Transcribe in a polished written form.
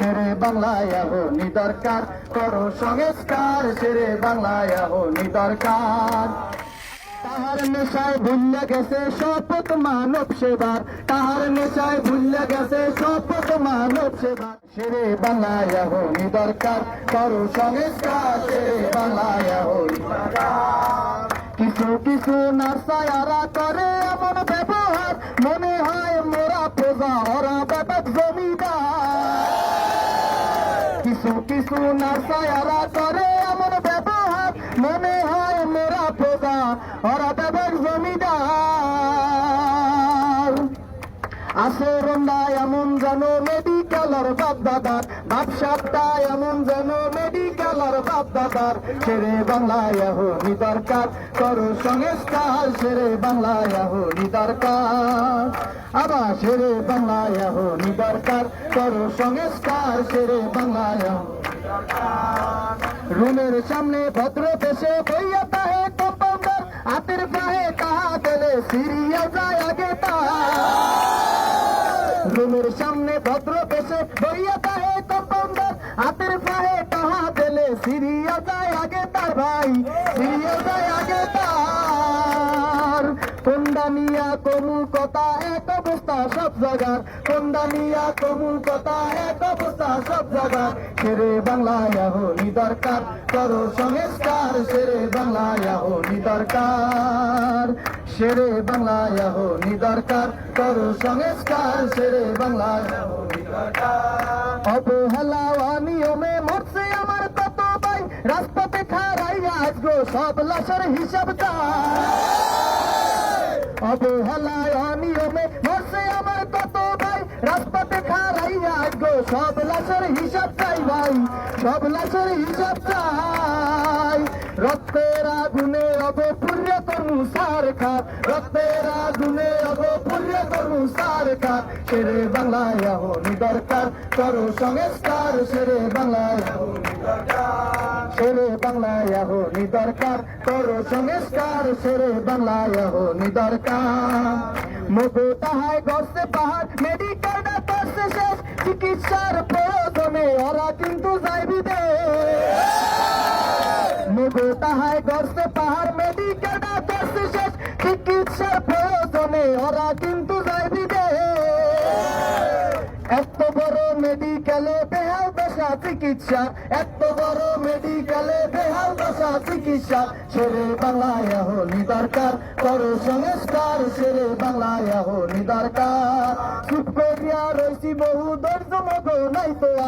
শেরে বাংলায় এখনই দরকার করো সংস্কার, শেরে বাংলায় এখনই দরকার। তাহার নেশায় ভুলে গেছে শপথ মানব সেবার, তাহার নেশায় ভুলে গেছে শপথ মানব সেবার। শেরে বাংলায় এখনই দরকার করো সংস্কার, শেরে বাংলায় এখনই দরকার। কিছু কিছু নার্সায়ারা করে এমন ব্যবহার, মনে হয় মোরা প্রজা ওরা ব্যাপক জমিদার। কিছু কিছু নার্সায়ারা করে এমন ব্যবহার, মনে হয় মোরা প্রজা ওরা ব্যাপক জমিদার। আচরণটা এমন যেন মেডিকেলের বাপদাদার, ভাবসাবটা এমন যেন মেডিকেলের বাপদাদার। শেরে বাংলায় এখনই দরকার করো সংস্কার, শেরে বাংলায় এখনই দরকার। আবার শেরে বাংলায় এখনই দরকার করো সংস্কার, শেরে বাংলায় এখনই দরকার। রুমের সামনে ভদ্র দেশে বইয়া তাহে কম্পাউন্ডার, হাতের পায়ে তাহা দিলে সিরিয়া যায় আগে তা। রুমের সামনে ভদ্র দেশে বইয়া তাহে কম্পাউন্ডার, হাতের পায়ে তাহা দিলে সিরিয়া যায় আগে তার ভাই, সিরিয়া যায় আগে তার। কোন্দানিয়া কমু কথা এক অবস্থা সব জায়গার, কোন্দানিয়া কমু কথা এক অবস্থা সব জায়গার। শেরে বাংলায় এখনই দরকার করো সংস্কার, শেরে বাংলায় এখনই দরকার। শেরে বাংলায় এখনই দরকার করো সংস্কার, শেরে বাংলায় এখনই দরকার। অবহেলা অনিয়মে মরছে আমার কত ভাই, রাজপথে খারাইয়া আজগো সব লাশের হিসাব চায়। অবহেলায় অনিয়মে মরছে আমার কত ভাই, রাজপথে খারাইয়া আজগো সব লাশের হিসাব চাই ভাই, সব লাশের হিসাব চাই। রক্তের আগুনে অবপুর্য তরু সার খা, রক্তের আগুনে অবপুর্য তরু সার খা। শেরে বাংলায় এখনই দরকার করো সংস্কার, শেরে বাংলায় এখনই দরকার। শেরে বাংলায় এখনই দরকার করো সংস্কার, শেরে বাংলায় এখনই দরকার। মগো তাহায় গড়ছে পাহাড়, মেডিকেলটা করছে শেষ, চিকিৎসার প্রয়োজনে ওরা কিন্তু যায় বিদেশ। মগো তাহায় গড়ছে পাহাড়, মেডিকেলটা করছে শেষ, চিকিৎসার প্রয়োজনে ওরা কিন্তু যায় বিদেশ। এত বড় মেডিকেলে বেহাল দশা চিকিৎসা, এত বড় মেডিকেলে বেহাল দশা চিকিৎসা। শেরে বাংলায় এখনই দরকার করো সংস্কার, শেরে বাংলায় এখনই দরকার। চুপ করিয়া রয়েছি বহু ধৈর্য মতো নাই তো।